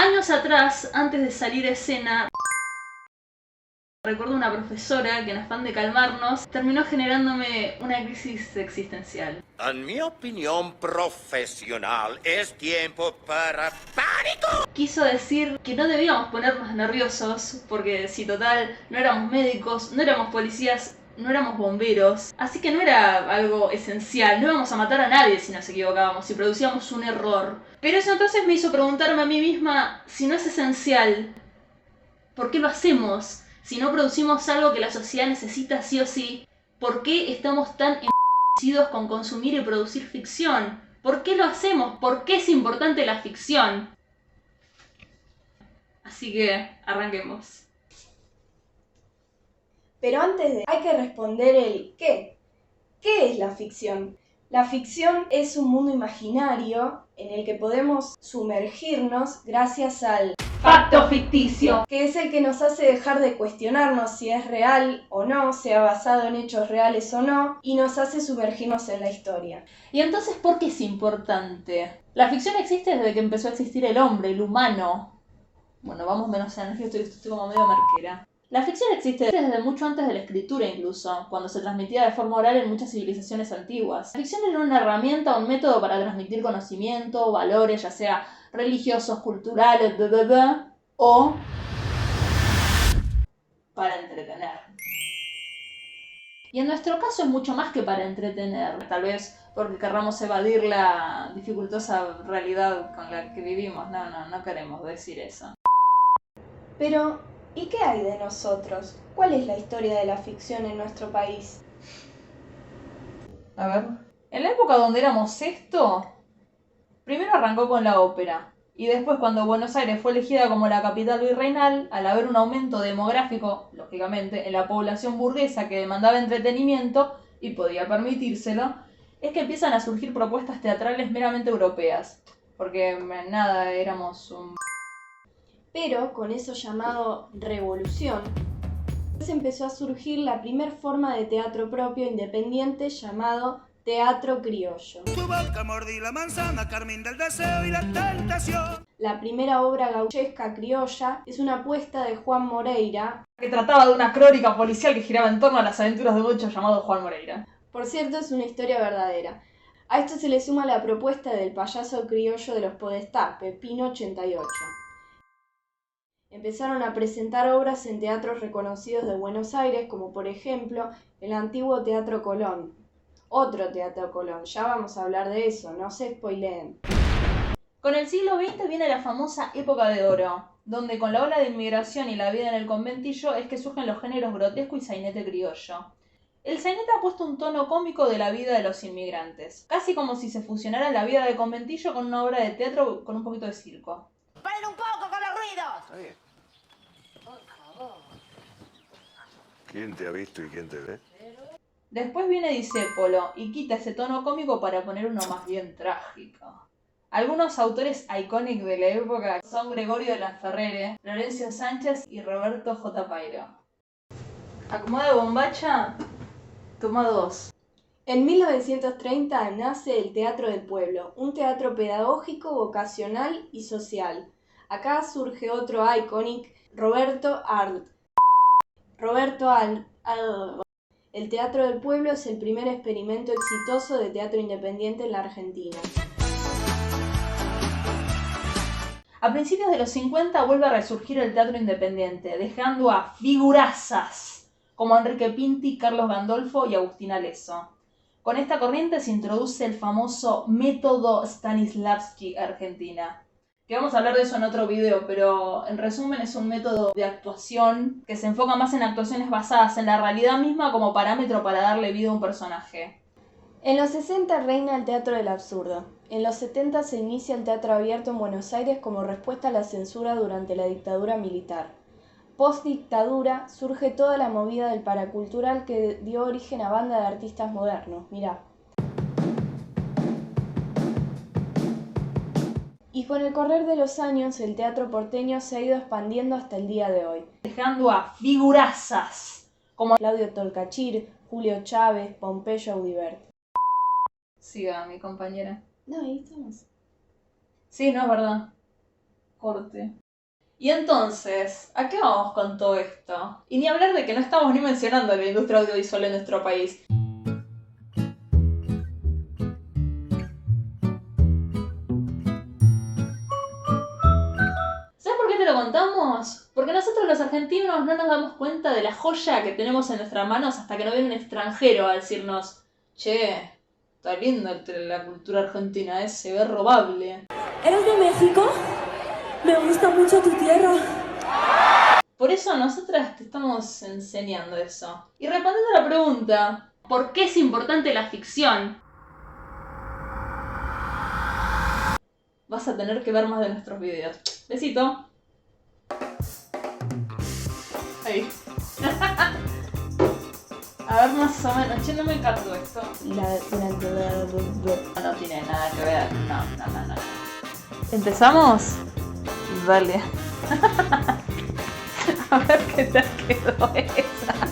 Años atrás, antes de salir a escena, recuerdo una profesora que en afán de calmarnos terminó generándome una crisis existencial. En mi opinión profesional es tiempo para pánico. Quiso decir que no debíamos ponernos nerviosos porque si total no éramos médicos, no éramos policías, no éramos bomberos, así que no era algo esencial, no íbamos a matar a nadie si nos equivocábamos, si producíamos un error. Pero eso entonces me hizo preguntarme a mí misma, si no es esencial, ¿por qué lo hacemos? Si no producimos algo que la sociedad necesita sí o sí, ¿por qué estamos tan enviciados con consumir y producir ficción? ¿Por qué lo hacemos? ¿Por qué es importante la ficción? Así que arranquemos. Pero hay que responder el ¿qué? ¿Qué es la ficción? La ficción es un mundo imaginario en el que podemos sumergirnos gracias al ¡Facto ficticio! que es el que nos hace dejar de cuestionarnos si es real o no, sea basado en hechos reales o no, y nos hace sumergirnos en la historia. ¿Y entonces por qué es importante? La ficción existe desde que empezó a existir el hombre, el humano. Bueno, vamos menos en energía, estoy como medio marquera. La ficción existe desde mucho antes de la escritura incluso, cuando se transmitía de forma oral en muchas civilizaciones antiguas. La ficción era una herramienta, un método para transmitir conocimiento, valores, ya sea religiosos, culturales, o para entretener. Y en nuestro caso es mucho más que para entretener, tal vez porque querramos evadir la dificultosa realidad con la que vivimos. No queremos decir eso. Pero, ¿y qué hay de nosotros? ¿Cuál es la historia de la ficción en nuestro país? A ver. En la época donde éramos esto, primero arrancó con la ópera. Y después, cuando Buenos Aires fue elegida como la capital virreinal, al haber un aumento demográfico, lógicamente, en la población burguesa que demandaba entretenimiento y podía permitírselo, es que empiezan a surgir propuestas teatrales meramente europeas. Porque nada, éramos un... Pero con eso llamado revolución, se empezó a surgir la primer forma de teatro propio independiente llamado teatro criollo. Tu boca mordí la manzana, carmín del deseo y la tentación. La primera obra gauchesca criolla es una apuesta de Juan Moreira, que trataba de una crónica policial que giraba en torno a las aventuras de un muchacho llamado Juan Moreira. Por cierto, es una historia verdadera. A esto se le suma la propuesta del payaso criollo de los Podestá, Pepino 88. Empezaron a presentar obras en teatros reconocidos de Buenos Aires, como por ejemplo el antiguo Teatro Colón. Otro Teatro Colón, ya vamos a hablar de eso, no se spoileen. Con el siglo XX viene la famosa época de oro, donde con la ola de inmigración y la vida en el conventillo es que surgen los géneros grotesco y sainete criollo. El sainete ha puesto un tono cómico de la vida de los inmigrantes, casi como si se fusionara la vida de conventillo con una obra de teatro con un poquito de circo. ¡Paren un poco con los ruidos! Está bien. ¿Quién te ha visto y quién te ve? Después viene Discépolo y quita ese tono cómico para poner uno más bien trágico. Algunos autores icónicos de la época son Gregorio de la Ferrere, Florencio Sánchez y Roberto J. Pairo. Acomoda bombacha, toma 2. En 1930 nace el Teatro del Pueblo, un teatro pedagógico, vocacional y social. Acá surge otro iconic, Roberto Arlt. El Teatro del Pueblo es el primer experimento exitoso de teatro independiente en la Argentina. A principios de los 50 vuelve a resurgir el teatro independiente, dejando a figurazas como Enrique Pinti, Carlos Gandolfo y Agustín Alesso. Con esta corriente se introduce el famoso método Stanislavski Argentina. Que vamos a hablar de eso en otro video, pero en resumen es un método de actuación que se enfoca más en actuaciones basadas en la realidad misma como parámetro para darle vida a un personaje. En los 60 reina el teatro del absurdo. En los 70 se inicia el teatro abierto en Buenos Aires como respuesta a la censura durante la dictadura militar. Post-dictadura surge toda la movida del paracultural que dio origen a banda de artistas modernos. Mirá. Y con el correr de los años, el teatro porteño se ha ido expandiendo hasta el día de hoy. Dejando a figurazas como Claudio Tolcachir, Julio Chávez, Pompeyo Audibert. Siga, mi compañera. No, ahí estamos. Sí, no, es verdad. Corte. Y entonces, ¿a qué vamos con todo esto? Y ni hablar de que no estamos ni mencionando la industria audiovisual en nuestro país. ¿Sabes por qué te lo contamos? Porque nosotros los argentinos no nos damos cuenta de la joya que tenemos en nuestras manos hasta que no viene un extranjero a decirnos: che, está linda la cultura argentina, se ve robable. ¿Eres de México? Me gusta mucho tu tierra. Por eso nosotras te estamos enseñando eso. Y respondiendo a la pregunta, ¿por qué es importante la ficción? Vas a tener que ver más de nuestros videos. Besito. Ahí. A ver, más o menos. Che, no me capto esto. No tiene nada que ver. No. ¿Empezamos? Dale. A ver qué tal quedó esa.